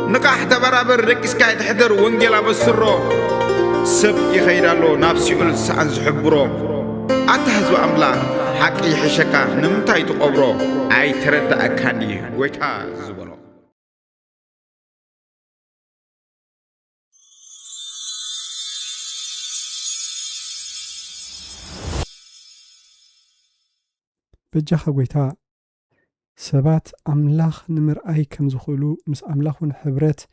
نقاح تبرابر ركس كاي تحضر وانجيل أبصره سب يخيرالو نفسي قل سعن زحبرو أتهزو أملاك حقي حشكا نمتاي تقبرو أي تردأ أكاني ويتا زبرو بجاخ ويتا سبات أملاخ نمر أي كم زخلو مس أملاخون حبرت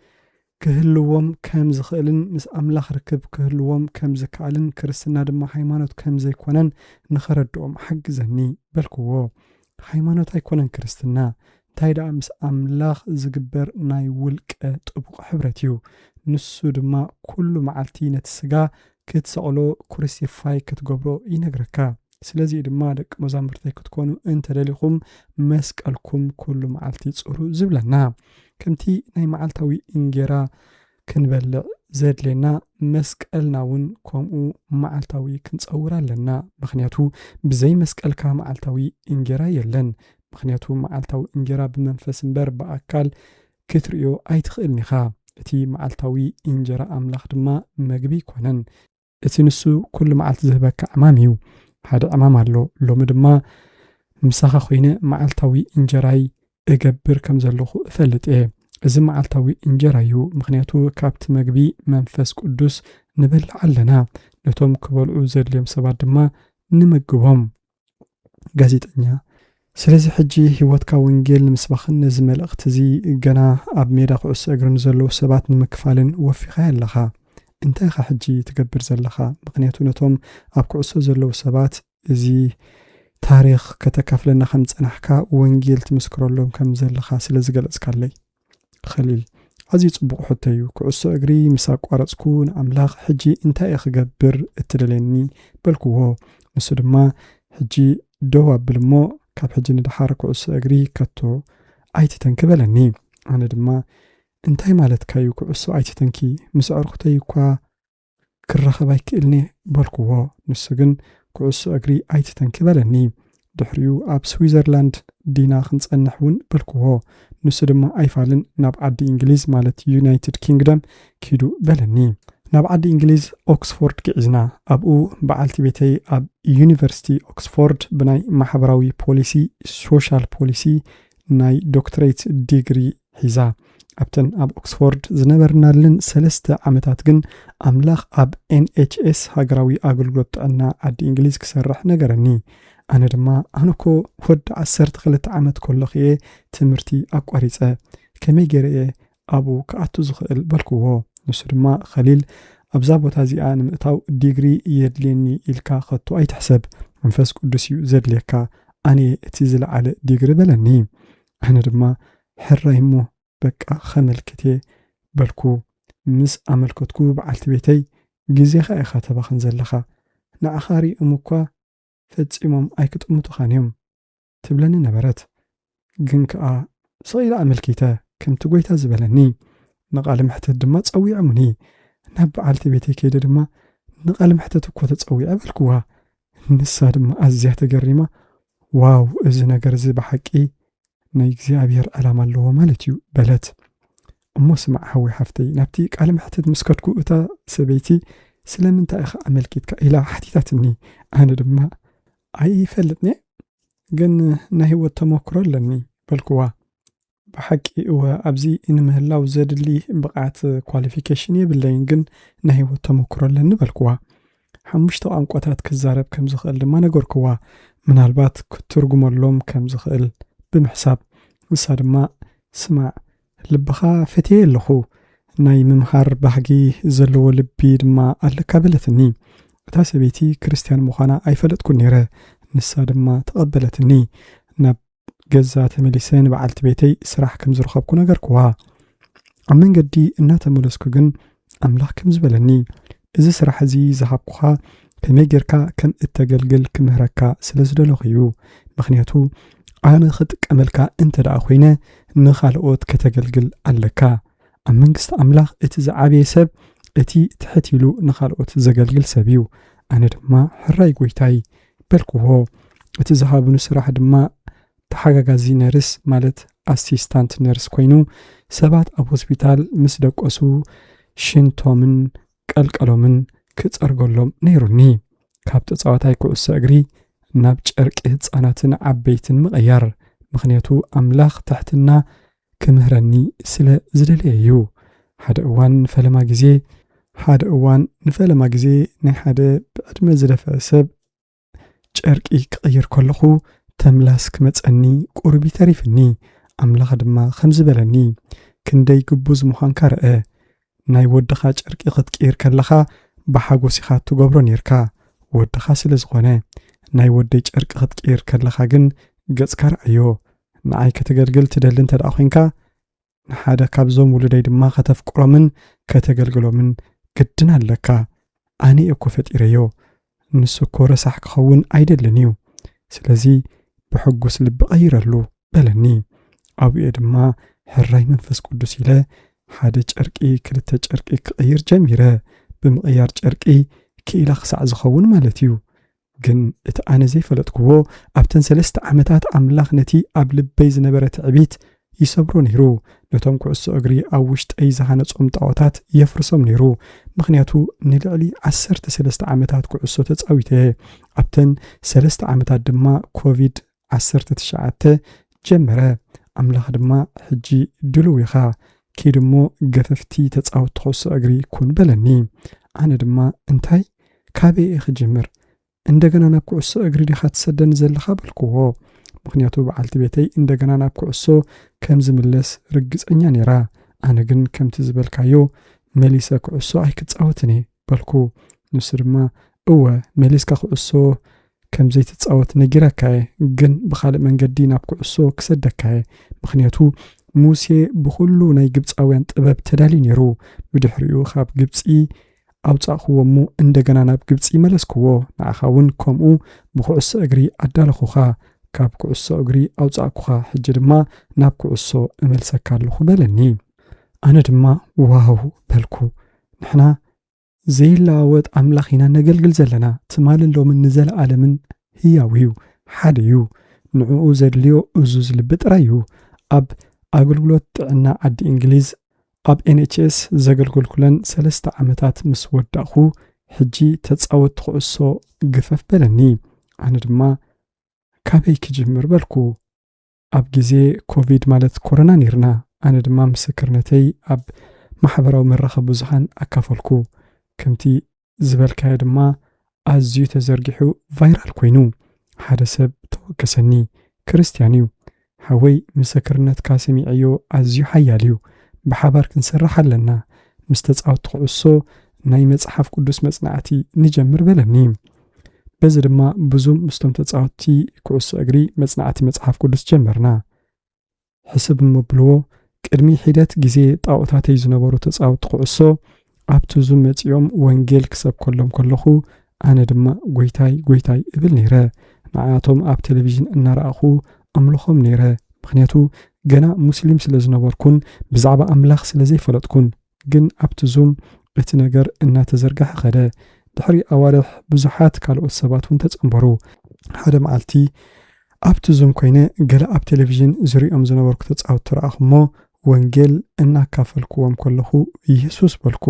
كهلوهم كم زخلن مس أملاخ ركب كهلوهم كم زكالن كرستنا دم حيمانوت كم زيكونن نخردهم حق زني بلكو حيمانوت أيكونن كرستنا تايدا مس أملاخ زجبر ناي ولك طبق حبرتيو نسو دما كل معلتي نتسقا كتسألو كرسي فاي كتقبرو ينقركا ስለዚህ ድማ ደቅ መዛምርተይ ክትኮኑ እንተ ደሊኹም መስቀልኩም ኩሉ መዓልቲ ጽሩ ዝብለና ከምቲ ናይ መዓልታዊ እንጀራ ክንበልዕ ዘድለና መስቀልናውን ከምኡ መዓልታዊ ክንጸውር ኣለና ምክንያቱ ብዘይ መስቀልካ መዓልታዊ እንጀራ የለን ምክንያቱ መዓልታዊ እንጀራ ብመንፈስ እምበር በአካል ክትርእዮ ኣይትኽእልኒኻ እቲ መዓልታዊ እንጀራ አምላኽ ድማ መግቢ ኮነን እቲ ንሱ ኩሉ መዓልቲ ዝህበካ ዕማም እዩ هذا أمام الله لو مدما مساخة خوينة معلتاوي إنجراي أجبر كم زلخو فلت إذا معلتاوي إنجرايو مخنياتو كابت مجبي منفس قدوس نبل علنا نتوم كبال عوزر ليم سبار دما نمجبهم جازيت أنيا سلازي حجي هوات كاونجيل مسبخن نزمل اختزي جنا أب ميدا قوس أجرن زلو سبات نمكفالن وفي خيال لها انت خا حجي تكبر زلخا مقنياتو نتوم اب كعسو زلو سبات ازي تاريخ كتكافلنا خمس انحكا وانجيل تمسكرولهم كم زلخا سلازي قلصكالي خليل عزيز صبق حتيو كعسو اجري مساق ورصكون املاخ حجي انت يخغبر اتدلني بلكو نسو دما حجي دوا بالمو كاب حجي ندحار كعسو اجري كتو ايتي تنكبلني انا دما انتي مالت كايو كعسو ايتي تنكي مسعر ختيكوا كرخباي كإلني بالكو نسجن كعسو اجري ايتي تنكي بلني دحريو اب سويزرلاند دينا خنصنحون بالكو نسو دما ايفالن ناب عدي انجليز مالت يونايتد كينغدم كيدو بلني ناب عدي انجليز اوكسفورد كعزنا ابو بعالتي بيتي اب يونيفرسيتي اوكسفورد بناي محبراوي بوليسي سوشال بوليسي ناي دكتوريت ديجري حيزا أبتن أب أكسفورد زنبرنالن سلسة عمتات جن أملاخ أب NHS هاجراوي أقولت أن عد إنجليز كسرح نجرني أنا دما أنكو ود عسرت خلت عمت كل خيه تمرتي أقاريسة كمي جريه أبو كأتو زخل بالكوه نسر ما خليل أبزاب وتازي أنا متاو ديجري يدلني إلكا خطو أي تحسب منفس قدسي زد لكا أني تزل على ديجري بلني أنا دما حريمو بقى خملكتي بلكو مس عملكتكو بعلت بيتي جزي خا خاتبا خنزلخا ناخاري امكوا فصيمم ايكطمتو خانيم تبلني نبرت جنكا صيلا عملكيتا كم تغويتا زبلني نقال محتد دما تصويعمني ناب بعلت بيتي كيد دما نقال محتد كو تصويع بلكوا نسا دما ازيا تجريما واو از ነገር ዝ بحقي ናይ እግዚአብሔር ዓላማ ኣለዎ ማለት እዩ በለት እሞ ስማዕ ሓዊ ሓፍተይ ናብቲ ቃል ምሕተት መስከትኩ እታ ሰበይቲ ስለምንታይ ኢኻ ኣመልኪትካ ኢላ ሓቲታትኒ ኣነ ድማ ኣይፈልጥኒ ግን ናይ ህይወት ተሞክሮ ኣለኒ በልክዋ ብሓቂ እወ ኣብዚ እንምህላው ዘድሊ ብቕዓት ኳሊፊኬሽን የብለይን ግን ናይ ህይወት ተሞክሮ ኣለኒ በልክዋ ሓሙሽተ ቋንቋታት ክዛረብ ከም ዝኽእል ድማ ነገርክዋ ምናልባት ክትርጉመሎም ከም ዝኽእል بمحساب وصار ما سمع لبخا فتي لخو ناي ممحر بحقي زلو لبيد ما قبلتني تاسبيتي كريستيان مخانا اي فلت كنيره نسا دما تقبلتني ناب جزات مليسين بعلت بيتي سراح كم زرخبكو نغركوا امن قدي اناتا مولسكو جن املاح كم زبلني اذا سراح زي زحبكوها ከመይ ጌርካ ከም እተገልግል ክምህረካ ስለ ዝደለኹ እዩ። ምክንያቱ ኣነ ክጥቀመልካ እንተ ደኣ ኮይነ ንኻልኦት ከተገልግል ኣለካ። ኣብ መንግስቲ ኣምላኽ እቲ ዝዓበየ ሰብ እቲ ትሕት ኢሉ ንኻልኦት ዘገልግል ሰብ እዩ። ኣነ ድማ ሕራይ ጎይታይ በልክዎ። እቲ ዝሃብኑ ስራሕ ድማ ተሓጋጋዚ ነርስ ማለት ኣሲስታንት ነርስ ኮይኑ ሰባት ኣብ ሆስፒታል ምስ ደቆሱ ሽንቶምን ቀልቀሎምን ክጸርገሎም ነይሩኒ። ካብ ተጻዋታይ ኩዕሶ እግሪ ናብ ጨርቂ ህፃናትን ዓበይትን ምቕያር። ምክንያቱ ኣምላኽ ታሕትና ክምህረኒ ስለ ዝደለየ እዩ። ሓደ እዋን ንፈለማ ግዜ ናይ ሓደ ብዕድመ ዝደፈአ ሰብ ጨርቂ ክቕይር ከለኹ ተምላስ ክመፀኒ ቁርቢ ተሪፍኒ። ኣምላኽ ድማ ከም ዝበለኒ ክንደይ ግቡዝ ምዃንካ ርአ። ናይ ወድኻ ጨርቂ ክትቅይር ከለኻ ብሓጎስ ኢኻ ትገብሮ ነርካ ወድኻ ስለ ዝኾነ። ናይ ወደይ ጨርቂ ክትቅይር ከለኻ ግን ገጽካ ርአዮ። ንዓይ ከተገልግል ትደሊ እንተ ደኣ ኮንካ ንሓደ ካብዞም ውልደይ ድማ ከተፍቅሮምን ከተገልግሎምን ግድን ኣለካ። ኣነ እኮ ፈጢረዮ ንሱ እኮ ረሳሕ ክኸውን ኣይደልን እዩ። ስለዚ ብሕጉስ ልቢ ቀይረሉ በለኒ። ኣብኡ ድማ ሕራይ መንፈስ ቅዱስ ኢለ ሓደ ጨርቂ ክልተ ጨርቂ ክቕይር ጀሚረ። ብምቕያር ጨርቂ ክኢላ ክሳዕ ዝኸውን ማለት እዩ። ግን እቲ ኣነ ዘይፈለጥክዎ ኣብተን 3 ዓመታት ኣምላኽ ነቲ ኣብ ልበይ ዝነበረ ትዕቢት ይሰብሮ ነይሩ። ነቶም ኩዕሶ እግሪ ኣብ ውሽጠይ ዝሃነጾም ጣዖታት የፍርሶም ነይሩ። ምክንያቱ ንልዕሊ 13 ዓመታት ኩዕሶ ተጻዊተ። ኣብተን 3 ዓመታት ድማ ኮቪድ-19 ጀመረ። ኣምላኽ ድማ ሕጂ ድልው ኢኻ ኪድሞ ገፈፍቲ ተጻወቲ ኩዕሶ እግሪ ኩን በለኒ። ኣነ ድማ እንታይ ካበይ ክጅምር እንደገና ናብ ኩዕሶ እግሪ ዲኻ ትሰደን ዘለኻ በልክዎ። ምክንያቱ በዓልቲ ቤተይ እንደገና ናብ ኩዕሶ ከም ዝምለስ ርግጸኛ ነይራ። ኣነ ግን ከምቲ ዝበልካዮ መሊሰ ኩዕሶ ኣይክጻወትን በልኩ። ንሱ ድማ እወ መሊስካ ኩዕሶ ከም ዘይትጻወት ነጊረካ ግን ብኻልእ መንገዲ ናብ ኩዕሶ ክሰደካ። ምክንያቱ ሙሴ ብኩሉ ናይ ግብፃውያን ጥበብ ተዳሊ ነይሩ። ብድሕሪኡ ካብ ግብፂ ኣውጻእኽዎሙ እንደገና ናብ ግብፂ መለስክዎ። ንዓኻ እውን ከምኡ ብኩዕሶ እግሪ ኣዳለኹኻ፣ ካብ ኩዕሶ እግሪ ኣውጻእኩኻ፣ ሕጂ ድማ ናብ ኩዕሶ እመልሰካ ኣለኹ በለኒ። ኣነ ድማ ዋው በልኩ። ንሕና ዘይለዋወጥ ኣምላኽ ኢና ነገልግል ዘለና። ትማልሎምን ንዘለዓለምን ህያው እዩ፣ ሓደ እዩ። ንዕኡ ዘድልዮ እዙዝ ልቢ ጥራይ እዩ። ኣብ ኣገልግሎት ጥዕና ዓዲ እንግሊዝ ኣብ NHS ዘገልገልኩለን 3 ዓመታት ምስ ወዳእኹ ሕጂ ተጻወት ኩዕሶ ግፈፍ በለኒ። ኣነ ድማ ካበይ ክጅምር በልኩ። ኣብ ግዜ ኮቪድ ማለት ኮሮና ነርና። ኣነ ድማ ምስክርነተይ ኣብ ማሕበራዊ መራኸቢ ብዙሓን ኣካፈልኩ። ከምቲ ዝበልካዮ ድማ ኣዝዩ ተዘርጊሑ ቫይራል ኮይኑ ሓደ ሰብ ተወከሰኒ። ክርስቲያን እዩ። ሓወይ ምስክርነትካ ሰሚዐዮ ኣዝዩ ሓያል እዩ። ብሓባር ክንሰርሕ ኣለና። ምስ ተጻወት ኩዕሶ ናይ መጽሓፍ ቅዱስ መጽናዕቲ ንጀምር በለኒ። በዚ ድማ ብዙም ምስቶም ተጻወቲ ኩዕሶ እግሪ መጽናዕቲ መጽሓፍ ቅዱስ ጀመርና። ሕስብ እምብልዎ ቅድሚ ሒደት ግዜ ጣዖታተይ ዝነበሩ ተጻወቲ ኩዕሶ ኣብቲ ዙም መጺኦም ወንጌል ክሰብከሎም ከለኹ ኣነ ድማ ጎይታይ ጎይታይ እብል ነይረ። ንዓቶም ኣብ ቴሌቪዥን እናረኣኹ ኣምልኾም ነይረ። ምክንያቱ ገና ሙስሊም ስለ ዝነበርኩን ብዛዕባ ኣምላኽ ስለ ዘይፈለጥኩን። ግን ኣብቲ ዙም እቲ ነገር እናተዘርጋሐ ኸደ። ድሕሪ ኣዋርሕ ብዙሓት ካልኦት ሰባት እውን ተጸንበሩ። ሓደ መዓልቲ ኣብቲ ዙም ኮይነ ገለ ኣብ ቴሌቪዥን ዝሪኦም ዝነበርኩ ተጻወቲ ረኣኹሞ ወንጌል እናካፈልክዎም ከለኹ ኢየሱስ በልኩ።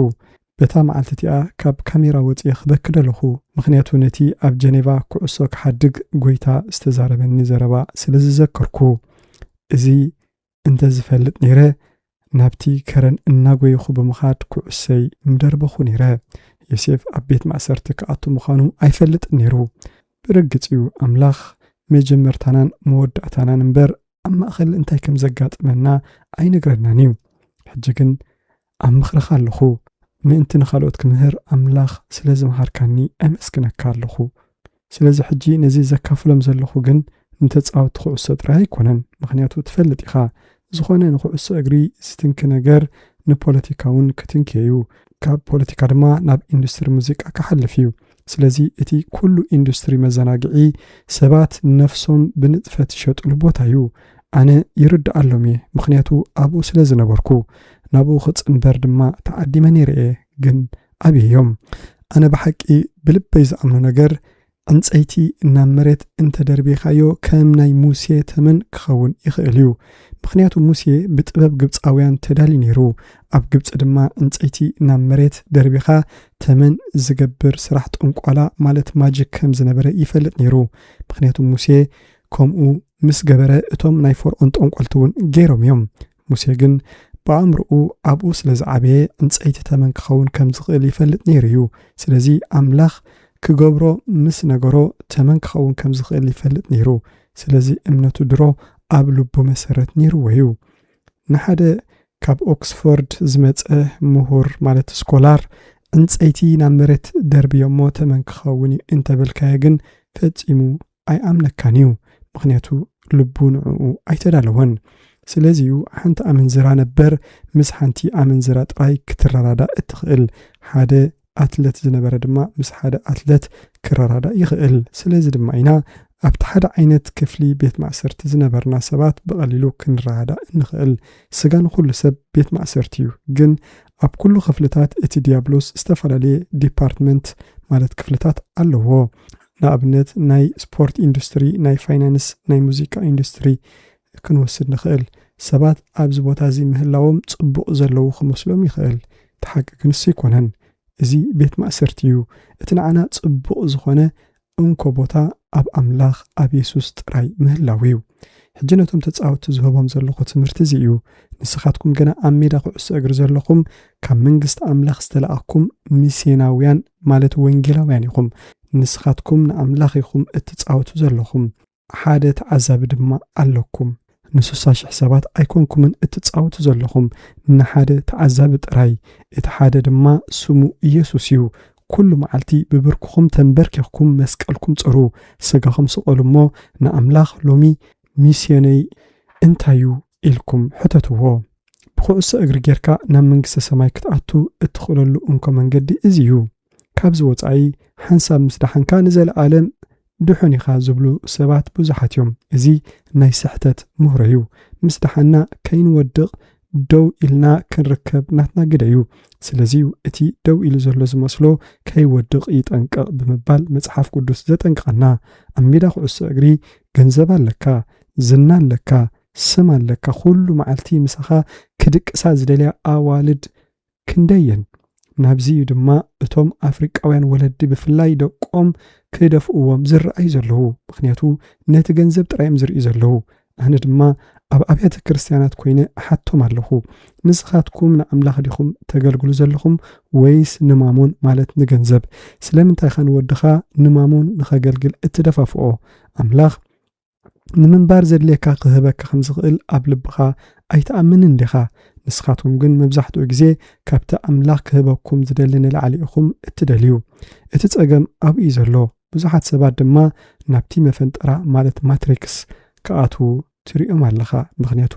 በታ መዓልቲ እቲኣ ካብ ካሜራ ወፂአ ክበክድ ኣለኹ። ምክንያቱ ነቲ ኣብ ጀኔቫ ኩዕሶ ክሓድግ ጎይታ ዝተዛረበኒ ዘረባ ስለ ዝዘከርኩ። እዚ እንተዝፈልጥ ነይረ ናብቲ ከረን እናጎይኹ ብምኻድ ኩዕሰይ ምደርበኹ ነይረ። ዮሴፍ ኣብ ቤት ማእሰርቲ ክኣቱ ምዃኑ ኣይፈልጥን ነይሩ። ብርግጽ እዩ ኣምላኽ መጀመርታናን መወዳእታናን እምበር ኣብ ማእኸል እንታይ ከም ዘጋጥመና ኣይነግረናን እዩ። ሕጂ ግን ኣብ ምኽርኻ ኣለኹ። ምእንቲ ንኻልኦት ክምህር ኣምላኽ ስለ ዝምሃርካኒ ኣመስግነካ ኣለኹ። ስለዚ ሕጂ ነዚ ዘካፍሎም ዘለኹ ግን እንተጻወቲ ኩዕሶ ጥራይ ኣይኮነን። ምክንያቱ ትፈልጥ ኢኻ ዝኾነ ንኩዕሶ እግሪ ዝትንኪ ነገር ንፖለቲካ እውን ክትንኪ እዩ። ካብ ፖለቲካ ድማ ናብ ኢንዱስትሪ ሙዚቃ ክሓልፍ እዩ። ስለዚ እቲ ኩሉ ኢንዱስትሪ መዘናግዒ ሰባት ነፍሶም ብንጥፈት ይሸጡሉ ቦታ እዩ። ኣነ ይርድኣሎም እየ ምክንያቱ ኣብኡ ስለ ዝነበርኩ ናብኡ ክፅንበር ድማ ተዓዲመ ነይረ ግን ኣብዮም ኣነ ብሓቂ ብልበይ ዝኣምኖ ነገር ዕንፀይቲ ናብ መሬት እንተደርቢኻዮ ከም ናይ ሙሴ ተመን ክኸውን ይኽእል እዩ። ምክንያቱ ሙሴ ብጥበብ ግብፃውያን ተዳሊ ነይሩ። ኣብ ግብፂ ድማ ዕንፀይቲ ናብ መሬት ደርቢኻ ተመን ዝገብር ስራሕ ጥንቋላ ማለት ማጂክ ከም ዝነበረ ይፈልጥ ነይሩ። ምክንያቱ ሙሴ ከምኡ ምስ ገበረ እቶም ናይ ፈርዖን ጠንቋልቲ እውን ገይሮም እዮም። ሙሴ ግን ብኣእምርኡ ኣብኡ ስለ ዝዓበየ ዕንፀይቲ ተመን ክኸውን ከም ዝኽእል ይፈልጥ ነይሩ እዩ። ስለዚ ኣምላኽ ክገብሮ ምስ ነገሮ ተመን ክኸውን ከም ዝኽእል ይፈልጥ ነይሩ። ስለዚ እምነቱ ድሮ ኣብ ልቡ መሰረት ነይሩዎ እዩ። ንሓደ ካብ ኦክስፎርድ ዝመፀ ምሁር ማለት ስኮላር ዕንፀይቲ ናብ መሬት ደርቢዮሞ ተመን ክኸውን እንተበልካየ ግን ፈፂሙ ኣይኣምነካን እዩ። ምክንያቱ ልቡ ንዕኡ ኣይተዳለወን። ስለዚ ሓንቲ ኣመንዝራ ነበር ምስ ሓንቲ ኣመንዝራ ጥራይ ክትረዳዳ እትኽእል ሓደ ኣትሌት ዝነበረ ድማ ምስ ሓደ ኣትሌት ክረዳዳ ይኽእል። ስለዚ ድማ ኢና ኣብቲ ሓደ ዓይነት ክፍሊ ቤት ማእሰርቲ ዝነበርና ሰባት ብቐሊሉ ክንረዳዳ እንኽእል። ስጋ ንኩሉ ሰብ ቤት ማእሰርቲ እዩ። ግን ኣብ ኩሉ ክፍልታት እቲ ዲያብሎስ ዝተፈላለየ ዲፓርትመንት ማለት ክፍልታት ኣለዎ። ንኣብነት ናይ ስፖርት ኢንዱስትሪ፣ ናይ ፋይናንስ፣ ናይ ሙዚቃ ኢንዱስትሪ ክንወስድ ንኽእል። ሰባት ኣብዚ ቦታ እዚ ምህላዎም ጽቡቕ ዘለዉ ክመስሎም ይኽእል። ተሓቂ ግን እሱ ይኮነን። እዚ ቤት ማእሰርቲ እዩ። እቲ ንዓና ጽቡቕ ዝኾነ እንኮ ቦታ ኣብ ኣምላኽ ኣብ ኢየሱስ ጥራይ ምህላው እዩ። ሕጂ ነቶም ተጻወትቲ ዝህቦም ዘለኹ ትምህርቲ እዚ እዩ። ንስኻትኩም ገና ኣብ ሜዳ ኩዕሶ እግሪ ዘለኹም ካብ መንግስቲ ኣምላኽ ዝተለኣኩም ሚስዮናውያን ማለት ወንጌላውያን ኢኹም። ንስኻትኩም ንኣምላኽ ኢኹም እትጻወቱ ዘለኹም። ሓደ ተዓዛቢ ድማ ኣለኩም። ን60,000 ሰባት ኣይኮንኩምን እትጻወቱ ዘለኹም ንሓደ ተዓዛቢ ጥራይ። እቲ ሓደ ድማ ስሙ ኢየሱስ እዩ። ኩሉ መዓልቲ ብብርክኹም ተንበርኪኽኩም መስቀልኩም ጽሩ፣ ስጋኹም ስቐሉ እሞ ንኣምላኽ ሎሚ ሚስዮነይ እንታዩ ኢልኩም ሕተትዎ። ብኩዕሶ እግሪ ጌርካ ናብ መንግስቲ ሰማይ ክትኣቱ እትኽእለሉ እንኮ መንገዲ እዚ እዩ። ካብዚ ወፃኢ ሓንሳብ ምስ ዳሓንካ ንዘለዓለም ድሑን ኢኻ ዝብሉ ሰባት ብዙሓት እዮም። እዚ ናይ ስሕተት ምሁር እዩ። ምስ ዳሓና ከይንወድቕ ደው ኢልና ክንርከብ ናትና ግደ እዩ። ስለዚ እቲ ደው ኢሉ ዘሎ ዝመስሎ ከይወድቕ ይጠንቀቕ ብምባል መጽሓፍ ቅዱስ ዘጠንቅቐና። ኣብ ሜዳ ኩዕሶ እግሪ ገንዘብ ኣለካ፣ ዝና ኣለካ፣ ስም ኣለካ። ኩሉ መዓልቲ ምሳኻ ክድቅሳ ዝደልያ ኣዋልድ ክንደየን። ናብዚ ድማ እቶም ኣፍሪቃውያን ወለዲ ብፍላይ ደቆም ክደፍእዎም ዝረኣዩ ዘለዉ። ምክንያቱ ነቲ ገንዘብ ጥራይም ዝርእዩ ዘለዉ። ኣነ ድማ ኣብ ኣብያተ ክርስቲያናት ኮይነ ሓቶም ኣለኹ። ንስኻትኩም ንኣምላኽ ዲኹም ተገልግሉ ዘለኹም ወይስ ንማሞን ማለት ንገንዘብ? ስለምንታይ ኸ ንወድኻ ንማሞን ንኸገልግል እትደፋፍኦ? ኣምላኽ ንምንባር ዘድልየካ ክህበካ ከም ዝኽእል ኣብ ልብኻ ኣይተኣምንን ዲኻ? ንስኻትኩም ግን መብዛሕትኡ ግዜ ካብቲ ኣምላኽ ክህበኩም ዝደሊ ንላዕሊ ኢኹም እትደልዩ። እቲ ጸገም ኣብኡ ዘሎ። ብዙሓት ሰባት ድማ ናብቲ መፈንጠራ ማለት ማትሪክስ ክኣትዉ ትሪኦም ኣለኻ። ምክንያቱ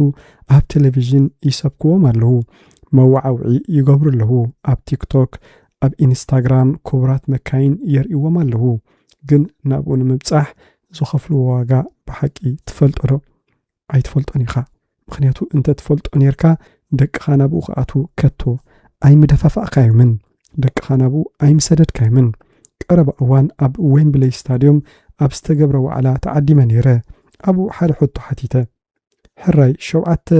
ኣብ ቴሌቪዥን ይሰብክዎም ኣለዉ፣ መዋዓውዒ ይገብሩ ኣለዉ። ኣብ ቲክቶክ፣ ኣብ ኢንስታግራም ክቡራት መካይን የርእዎም ኣለዉ። ግን ናብኡ ንምብጻሕ ዝኸፍልዎ ዋጋ ብሓቂ ትፈልጦ ዶ? ኣይትፈልጦን ኢኻ። ምክንያቱ እንተ ትፈልጦ ነርካ ደቅኻ ናብኡ ክኣትዉ ከቶ ኣይምደፋፋእካዮምን፣ ደቅኻ ናብኡ ኣይምሰደድካዮምን። ቀረባ እዋን ኣብ ዌምብሌይ ስታድዮም ኣብ ዝተገብረ ዋዕላ ተዓዲመ ነይረ። ኣብኡ ሓደ ሕቶ ሓቲተ። ሕራይ 7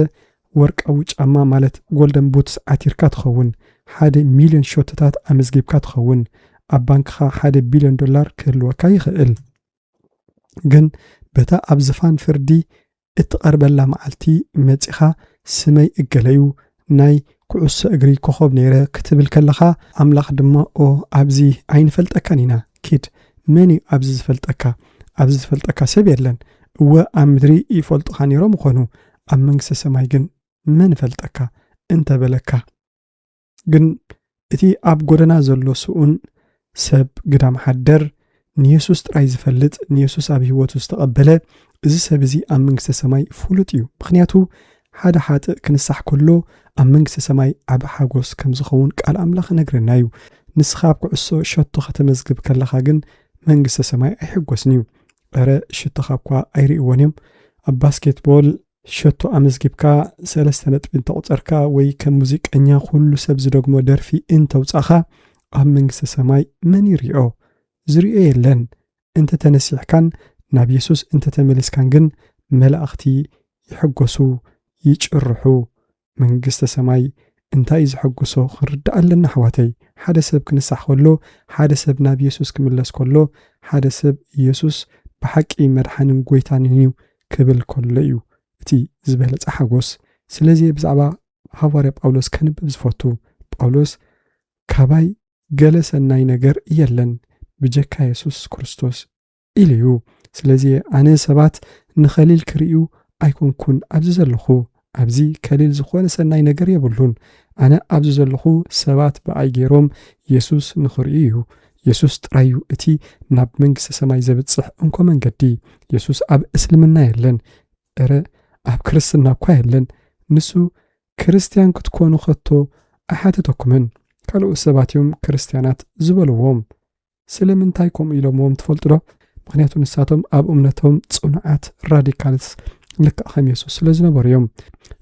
ወርቃዊ ጫማ ማለት ጎልደን ቡትስ ዓቲርካ ትኸውን፣ 1 ሚልዮን ሾትታት ኣመዝጊብካ ትኸውን፣ ኣብ ባንክኻ $1 ቢልዮን ክህልወካ ይኽእል። ግን በታ ኣብ ዝፋን ፍርዲ እትቐርበላ መዓልቲ መጺኻ ስመይ እገለዩ ናይ ኩዕሶ እግሪ ኮኸብ ነይረ ክትብል ከለኻ ኣምላኽ ድማ ኣብዚ ኣይንፈልጠካን ኢና ኪድ መን እዩ ኣብዚ ዝፈልጠካ? ኣብዚ ዝፈልጠካ ሰብ የለን። እወ ኣብ ምድሪ ይፈልጡኻ ነይሮም ምኾኑ ኣብ መንግስቲ ሰማይ ግን መን ፈልጠካ እንተበለካ? ግን እቲ ኣብ ጎደና ዘሎ ስኡን ሰብ ግዳም ሓደር ንየሱስ ጥራይ ዝፈልጥ ንየሱስ ኣብ ህይወቱ ዝተቐበለ እዚ ሰብ እዚ ኣብ መንግስቲ ሰማይ ፍሉጥ እዩ። ምክንያቱ ሓደ ሓጥእ ክንሳሕ ከሎ ኣብ መንግስቲ ሰማይ ዓብ ሓጎስ ከም ዝኸውን ቃል ኣምላኽ ነግረና እዩ። نسخة بكعسو شتو ختمزقب كلخا جن منقصة سماي أيحقوسنيو أرى شتو خابكوا أيري ونيم باسكت بول شتو أمزقبكا سلستنت بنت أوتركا وي كموزيك أنيا كل سبز دوغمو درفي انت وصاخا أب منقصة سماي من يريو زريو يلن انت تنسيح كان ناب يسوس انت تملس كان جن ملأختي يحقوسو يجرحو منقصة سماي انتاي زحقوسو خردأ لنا حواتي حدا سب كنسح كله حدا سب ناب يسوس كملس كله حدا سب يسوس بحقي مرحن قويتانينيو كبل كله تي زبالة حقوس سلازي بزعبا هواري بقولوس كنب بزفوتو بقولوس كاباي جلس الناي نجر يلن بجكا يسوس كريستوس إليو سلازي أنا سبات نخليل كريو أيكون كون أبزلخو أبزي كليل زخوان سناي نجر يبلون أنا أبزلخو سبات بأي جيروم يسوس نخريو يسوس ترايو اتي ناب منكس سماي زبتصح انكو من قدي يسوس أب اسلمنا يلن أرى أب كريستنا بكا يلن نسو كريستيان كتكونو خطو أحاتتكمن كالو السباتيوم كريستيانات زبلوهم سلمن تايكم إلومهم تفلتلو مغنياتو نساتهم أب أمنتهم تصنعات راديكالس لك أخم يسوس لزنا بريوم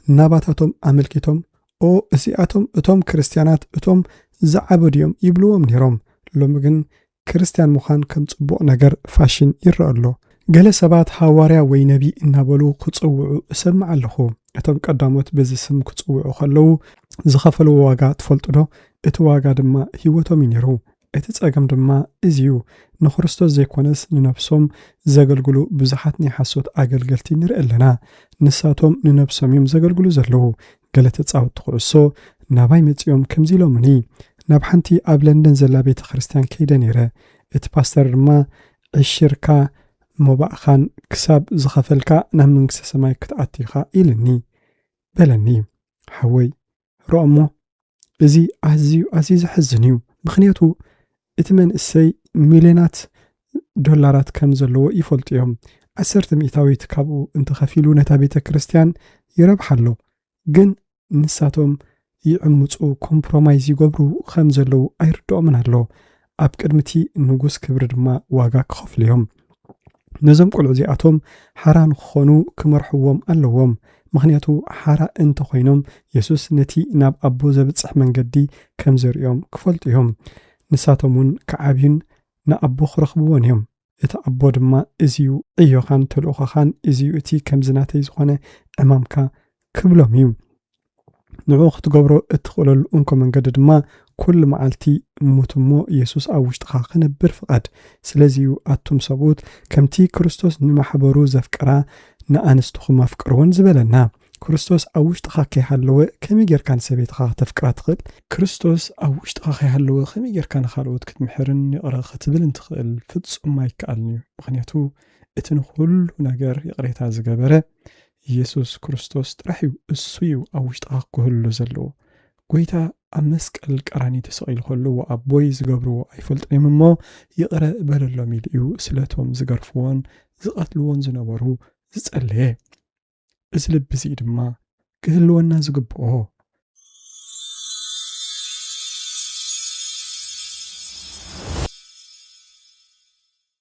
ناباتاتهم أملكيتهم أو أسياتهم أتهم كريستيانات أتهم زعبوديوم يبلوهم نيروم لوم ግን ክርስቲያን مخان ከም ጽቡቕ ነገር ፋሽን ይረአሎ ገለ ሰባት ሐዋርያ ወይ ነቢ እናበሉ ክጽውዑ እሰምዕ ኣለኹ እቶም ቀዳሞት በዚ ስም ክጽውዑ ከለው ዝኸፈልዎ ዋጋ ትፈልጡዶ እቲ ዋጋ ድማ ህይወቶም ይነሩ እቲ ጸገም ድማ እዚዩ ንክርስቶስ ዘይኮነስ ንነፍሶም ዘገልግሉ ብዙሓት ናይ ሓሶት ኣገልገልቲ ንርኢ ኣለና ንሳቶም ንነፍሶም እዮም ዘገልግሉ ዘለዉ ገለ ተጻወቱ ኩዕሶ ናባይ መጽኦም ከምዚ ኢሎምኒ ናብ ሓንቲ ኣብ ለንደን ዘላ ቤተ ክርስቲያን ከይደ ነይረ እቲ ፓስተር ድማ ዕሽርካ ሞባእኻን ክሳብ ዝኸፈልካ ናብ መንግስተ ሰማይ ክትኣትኻ ኢልኒ በለኒ ሓወይ ሮእሞ እዚ ኣዝዩ ዘሕዝን እዩ ምክንያቱ እቲ መንእሰይ ሚልዮናት ዶላራት ከም ዘለዎ ይፈልጡ እዮም 10 ሚእታዊት ካብኡ እንተኸፊሉ ነታ ቤተ ክርስቲያን ይረብሓሎ ግን ንሳቶም ይዕምፁ ኮምፕሮማይዝ ይገብሩ ከም ዘለው ኣይርድኦምን ኣሎ ኣብ ቅድምቲ ንጉስ ክብሪ ድማ ዋጋ ክኸፍሉ እዮም ነዞም ቆልዑ እዚኣቶም ሓራ ንክኾኑ ክመርሕዎም ኣለዎም ምክንያቱ ሓራ እንተ ኮይኖም የሱስ ነቲ ናብ ኣቦ ዘብፅሕ መንገዲ ከም ዘርእዮም ክፈልጡ እዮም ንሳቶም እውን ከዓብዩን ንኣቦ ክረኽብዎን እዮም እቲ ኣቦ ድማ እዚዩ ዕዮኻን ተልእኾኻን እዚዩ እቲ ከምዝናተይ ዝኾነ ዕማምካ ክብሎም እዩ ንዑ ክትገብሮ እትኽእለሉ እንኮ መንገዲ ድማ ኩሉ መዓልቲ ሙትሞ ኢየሱስ ኣብ ውሽጥኻ ክነብር ፍቓድ ስለዚዩ ኣቱም ሰብኡት ከምቲ ክርስቶስ ንማሕበሩ ዘፍቅራ ንኣንስትኹም ኣፍቅርዎን ዝበለና ክርስቶስ ኣብ ውሽጥኻ ከይሃለወ ከመይ ጌርካ ንሰበይትኻ ከተፍቅራ ትኽእል ክርስቶስ ኣብ ውሽጥኻ ከይሃለወ ከመይ ጌርካ ንኻልኦት ክትምሕርን ይቕረ ክትብል እንትኽእል ፍጹም ኣይከኣልን እዩ ምክንያቱ እቲ ንኩሉ ነገር ይቕሬታ ዝገበረ ኢየሱስ ክርስቶስ ጥራሕ እዩ እሱ እዩ ኣብ ውሽጥኻ ክህሉ ዘለዎ ጎይታ ኣብ መስቀል ቀራኒ ተሰቒሉ ከሎ ኣቦይ ዝገብርዎ ኣይፈልጥን እሞ ይቕረ በለሎም ኢሉ እዩ ስለቶም ዝገርፍዎን ዝቐትልዎን ዝነበሩ ዝጸለየ እዚ ልቢ እዚ ድማ ክህልወና ዝግብኦ